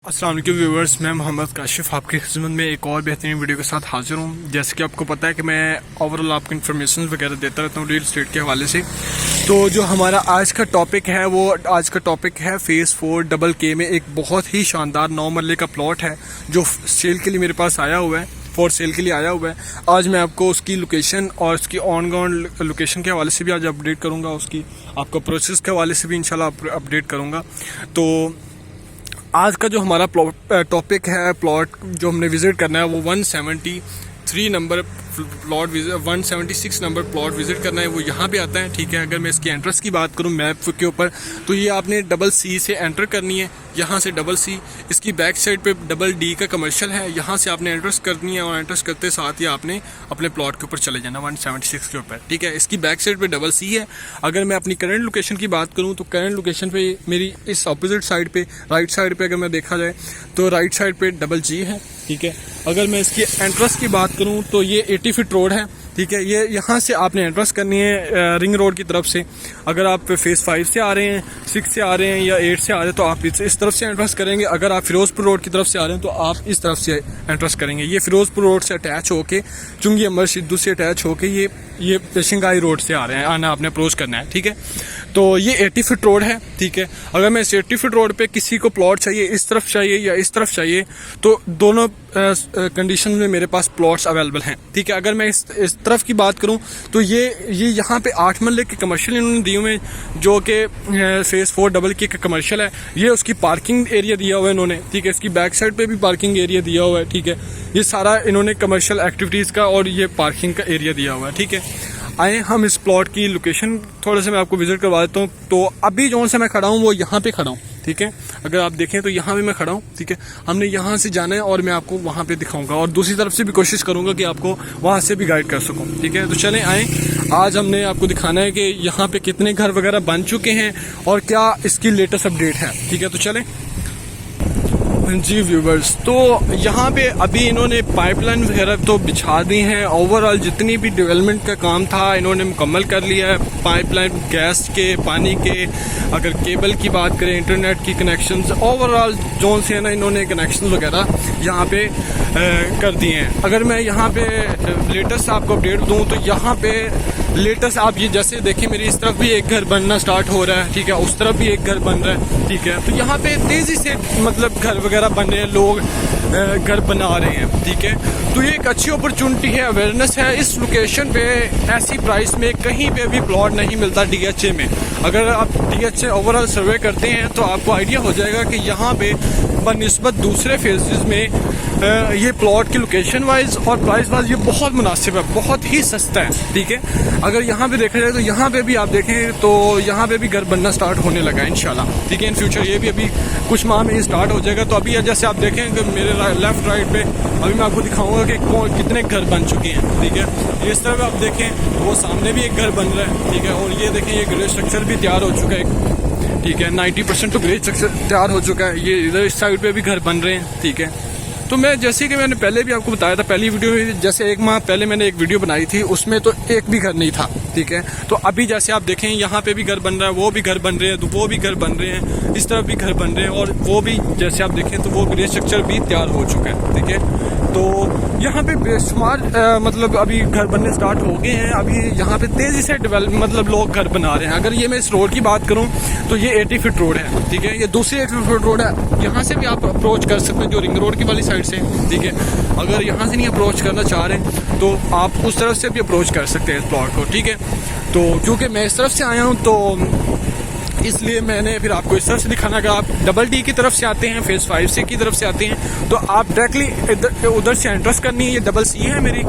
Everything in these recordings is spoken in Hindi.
अस्सलाम वालेकुम व्यूवर्स, मैं मोहम्मद काशिफ आपकी खिदमत में एक और बेहतरीन वीडियो के साथ हाजिर हूँ। जैसे कि आपको पता है कि मैं ओवरऑल आपको इन्फॉर्मेशन वगैरह देता रहता हूँ रियल एस्टेट के हवाले से। तो जो हमारा आज का टॉपिक है वो आज का टॉपिक है फेज़ 4 डबल के में एक बहुत ही शानदार 9 मरले का प्लॉट है जो सेल के लिए मेरे पास आया हुआ है, फॉर सेल के लिए आया हुआ है। आज मैं आपको उसकी लोकेशन और उसकी ऑन ग्राउंड लोकेशन के हवाले से भी आज अपडेट करूँगा, उसकी आपको प्रोसेस के हवाले से भी इंशाल्लाह अपडेट करूँगा। तो आज का जो हमारा टॉपिक है, प्लॉट जो हमने विज़िट करना है वो 173 number plot 176 number plot visit करना है, वो यहाँ पे आता है। ठीक है, अगर मैं इसकी एंट्रेंस की बात करूँ मैप के ऊपर तो ये आपने डबल सी से एंटर करनी है, यहाँ से डबल सी। इसकी बैक साइड पे डबल डी का कमर्शियल है, यहाँ से आपने एंट्रेंस करनी है और एंट्रेंस करते साथ ही आपने अपने प्लॉट के ऊपर चले जाना 176 के ऊपर। ठीक है, इसकी बैक साइड पे डबल सी है। अगर मैं अपनी करंट लोकेशन की बात करूँ तो करंट लोकेशन पे मेरी इस अपोजिट साइड पे राइट साइड पे अगर मैं देखा जाए तो राइट साइड पे डबल जी है। ठीक है, अगर मैं इसकी एंट्रेंस की बात करूँ तो ये 80 फीट रोड है। ठीक है, ये यहाँ से आपने एंट्रेंस करनी है रिंग रोड की तरफ से। अगर आप फेज़ 5 से आ रहे हैं, 6 से आ रहे हैं या 8 से आ रहे हैं तो आप इस तरफ से एंट्रेंस करेंगे। अगर आप फिरोजपुर रोड की तरफ से आ रहे हैं तो आप इस तरफ से एंट्रेंस करेंगे। ये फिरोजपुर रोड से अटैच होके चुंगी अमर सिद्धू से अटैच होके ये पेशिंगाई रोड से आ रहे हैं, आना आपने अप्रोच करना है। ठीक है, तो ये 80 फीट रोड है। ठीक है, अगर मैं इस 80 फीट रोड पे किसी को प्लॉट चाहिए, इस तरफ चाहिए या इस तरफ चाहिए, तो दोनों कंडीशन में मेरे पास प्लॉट्स अवेलेबल हैं। ठीक है, अगर मैं इस तरफ की बात करूं तो ये यहाँ पे 8 मरले के कमर्शियल इन्होंने दिए हुए हैं जो कि फेज़ 4 डबल के कमर्शियल है। ये उसकी पार्किंग एरिया दिया हुआ है इन्होंने। ठीक है, इसकी बैक साइड पे भी पार्किंग एरिया दिया हुआ है। ठीक है, ये सारा इन्होंने कमर्शियल एक्टिविटीज़ का और ये पार्किंग का एरिया दिया हुआ है। ठीक है, आए हम इस प्लॉट की लोकेशन थोड़ा सा मैं आपको विजिट करवा देता हूँ। तो अभी जो से मैं खड़ा हूँ वो यहाँ पे खड़ा हूँ। ठीक है, अगर आप देखें तो यहाँ पे मैं खड़ा हूँ। ठीक है, हमने यहाँ से जाना है और मैं आपको वहाँ पे दिखाऊंगा और दूसरी तरफ से भी कोशिश करूँगा कि आपको वहाँ से भी गाइड कर सकूँ। ठीक है, तो चलें आए, आज हमने आपको दिखाना है कि यहाँ पे कितने घर वगैरह बन चुके हैं और क्या इसकी लेटेस्ट अपडेट है। ठीक है, तो चलें जी व्यूवर्स। तो यहाँ पे अभी इन्होंने पाइपलाइन वगैरह तो बिछा दी हैं। ओवरऑल जितनी भी डेवलपमेंट का काम था इन्होंने मुकम्मल कर लिया है। पाइपलाइन गैस के, पानी के, अगर केबल की बात करें, इंटरनेट की कनेक्शंस, ओवरऑल जोन से है ना इन्होंने कनेक्शन वगैरह यहाँ पे कर दिए हैं। अगर मैं यहाँ पे लेटेस्ट आपको अपडेट दूँ तो यहाँ पे लेटेस्ट आप ये जैसे देखें, मेरी इस तरफ भी एक घर बनना स्टार्ट हो रहा है। ठीक है, उस तरफ भी एक घर बन रहा है। ठीक है, तो यहाँ पे तेज़ी से मतलब घर वगैरह बन रहे हैं, लोग घर बना रहे हैं। ठीक है, तो ये एक अच्छी अपॉर्चुनिटी है, अवेयरनेस है। इस लोकेशन पे ऐसी प्राइस में कहीं पे भी प्लॉट नहीं मिलता DHA में। अगर आप DHA ओवरऑल सर्वे करते हैं तो आपको आइडिया हो जाएगा कि यहाँ पे बनिस्बत दूसरे फेजेस में ये प्लॉट की लोकेशन वाइज और प्राइस वाइज ये बहुत मुनासिब है, बहुत ही सस्ता है। ठीक है, अगर यहाँ पे देखा जाए तो यहाँ पे भी आप देखें तो यहाँ पे भी घर बनना स्टार्ट होने लगा है इंशाल्लाह। ठीक है, इन फ्यूचर ये भी अभी कुछ माह में ये स्टार्ट हो जाएगा। तो अभी जैसे आप देखें कि मेरे लेफ्ट राइट पे अभी मैं आपको दिखाऊंगा कि कितने घर बन चुके हैं। ठीक है, इस तरफ आप देखें वो सामने भी एक घर बन रहा है। ठीक है, और ये देखें ये ग्रेड स्ट्रक्चर भी तैयार हो चुका है। ठीक है, 90% तो ग्रेड स्ट्रक्चर तैयार हो चुका है। ये इधर इस साइड पे भी घर बन रहे हैं। ठीक है, तो मैं जैसे कि मैंने पहले भी आपको बताया था, पहली वीडियो में जैसे 1 माह पहले मैंने एक वीडियो बनाई थी उसमें तो एक भी घर नहीं था। ठीक है, तो अभी जैसे आप देखें यहाँ पे भी घर बन रहा है, वो भी घर बन रहे हैं, तो वो भी घर बन रहे हैं, इस तरफ भी घर बन रहे हैं और वो भी जैसे आप देखें तो वो ग्रे स्ट्रक्चर भी तैयार हो चुका है। ठीक है, तो यहाँ पे बेशुमार मतलब अभी घर बनने स्टार्ट हो गए हैं। अभी यहाँ पे तेज़ी से डेवलप मतलब लोग घर बना रहे हैं। अगर ये मैं इस रोड की बात करूँ तो ये 80 फीट रोड है। ठीक है, ये दूसरी 80 फीट रोड है, यहाँ से भी आप अप्रोच कर सकते हैं जो रिंग रोड की वाली साइड से। ठीक है, अगर यहाँ से नहीं अप्रोच करना चाह रहे हैं तो आप उस तरफ से भी अप्रोच कर सकते हैं इस प्लॉट को। ठीक है, तो क्योंकि मैं इस तरफ से आया हूँ तो इसलिए मैंने फिर आपको इस तरफ से दिखाना। अगर आप डबल डी की तरफ से आते हैं, फेज़ 5 से की तरफ से आते हैं तो आप डायरेक्टली उधर से एंट्रेंस करनी है। ये डबल सी है मेरी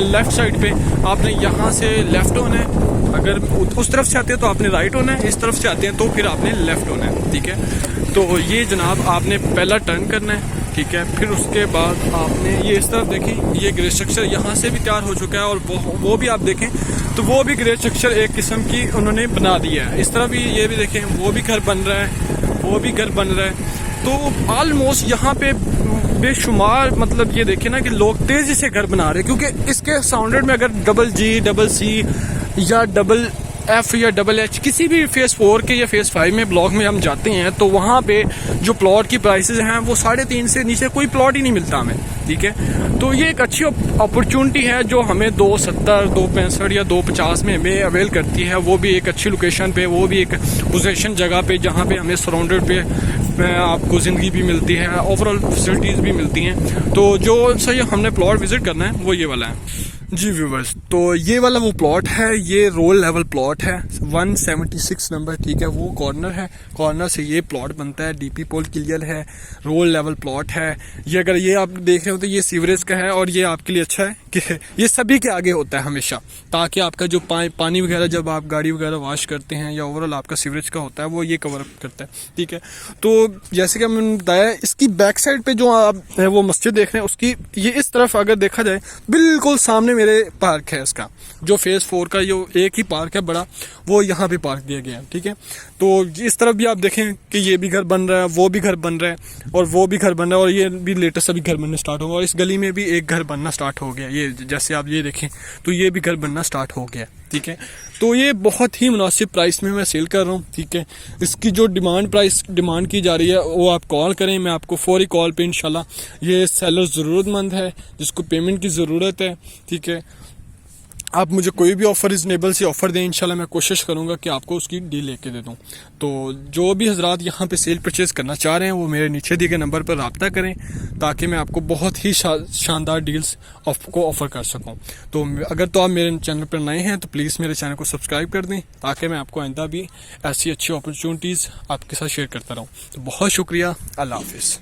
लेफ़्ट साइड पे, आपने यहाँ से लेफ़्ट होना है। अगर उस तरफ से आते हैं तो आपने राइट होना है, इस तरफ से आते हैं तो फिर आपने लेफ़्ट होना है। ठीक है, तो ये जनाब आपने पहला टर्न करना है। ठीक है, फिर उसके बाद आपने ये इस तरफ देखें, ये ग्रे स्ट्रक्चर यहाँ से भी तैयार हो चुका है और वो भी आप देखें तो वो भी ग्रे स्ट्रक्चर एक किस्म की उन्होंने बना दिया है। इस तरह भी ये भी देखें, वो भी घर बन रहा है, वो भी घर बन रहा है। तो ऑलमोस्ट यहाँ पे बेशुमार मतलब ये देखें ना कि लोग तेज़ी से घर बना रहे हैं, क्योंकि इसके साउंडेड में अगर डबल G, डबल C या डबल F या HH किसी भी फेज़ 4 के या फेज़ 5 में ब्लॉक में हम जाते हैं तो वहाँ पे जो प्लॉट की प्राइसेस हैं वो 3.5 से नीचे कोई प्लॉट ही नहीं मिलता हमें, ठीक है। तो ये एक अच्छी अपॉर्चुनिटी है जो हमें 270, 265 या 250 में हमें अवेल करती है, वो भी एक अच्छी लोकेशन पे, वो भी एक पोजीशन जगह पे जहाँ पे हमें सराउंडेड पे आपको ज़िंदगी भी मिलती है, ओवरऑल फैसिलिटीज़ भी मिलती हैं। तो जो सही हमने प्लॉट विज़िट करना है वो ये वाला है जी व्यूवर्स। तो ये वाला वो प्लॉट है, ये रोल लेवल प्लॉट है, 176 नंबर, ठीक है। वो कॉर्नर है, कॉर्नर से ये प्लॉट बनता है, डीपी पोल क्लियर है, रोल लेवल प्लॉट है। ये अगर ये आप देख रहे हो तो ये सीवरेज का है और ये आपके लिए अच्छा है कि ये सभी के आगे होता है हमेशा, ताकि आपका जो पानी वगैरह जब आप गाड़ी वगैरह वॉश करते हैं या ओवरऑल आपका सीवरेज का होता है वो ये कवर अप करता है, ठीक है। तो जैसे कि मैंने बताया, इसकी बैक साइड पे जो आप वो मस्जिद देख रहे हैं उसकी ये इस तरफ अगर देखा जाए बिल्कुल सामने मेरे पार्क है, इसका जो फेज़ 4 का जो एक ही पार्क है बड़ा, वो यहाँ पे पार्क दिया गया है, ठीक है। तो इस तरफ भी आप देखें कि ये भी घर बन रहा है, वो भी घर बन रहा है और वो भी घर बन रहा है और ये भी लेटेस्ट अभी घर बनना स्टार्ट होगा और इस गली में भी एक घर बनना स्टार्ट हो गया। ये जैसे आप ये देखें तो ये भी घर बनना स्टार्ट हो गया, ठीक है। तो ये बहुत ही मुनासिब प्राइस में मैं सेल कर रहा हूँ, ठीक है। इसकी जो डिमांड की जा रही है वो आप कॉल करें, मैं आपको फौरी कॉल पे इंशाल्लाह, ये सेलर ज़रूरतमंद है जिसको पेमेंट की ज़रूरत है, ठीक है। आप मुझे कोई भी ऑफ़र रिजनेबल सी ऑफ़र दें, इंशाल्लाह मैं कोशिश करूंगा कि आपको उसकी डील लेके दे दूं। तो जो भी हजरात यहाँ पे सेल परचेज़ करना चाह रहे हैं वो मेरे नीचे दिए गए नंबर पर रब्ता करें ताकि मैं आपको बहुत ही शानदार डील्स को ऑफ़र कर सकूं। तो अगर तो आप मेरे चैनल पर नए हैं तो प्लीज़ मेरे चैनल को सब्सक्राइब कर दें ताकि मैं आपको आइंदा भी ऐसी अच्छी अपॉर्चुनिटीज़ आपके साथ शेयर करता रहूँ। तो बहुत शुक्रिया, अल्लाह हाफिज़।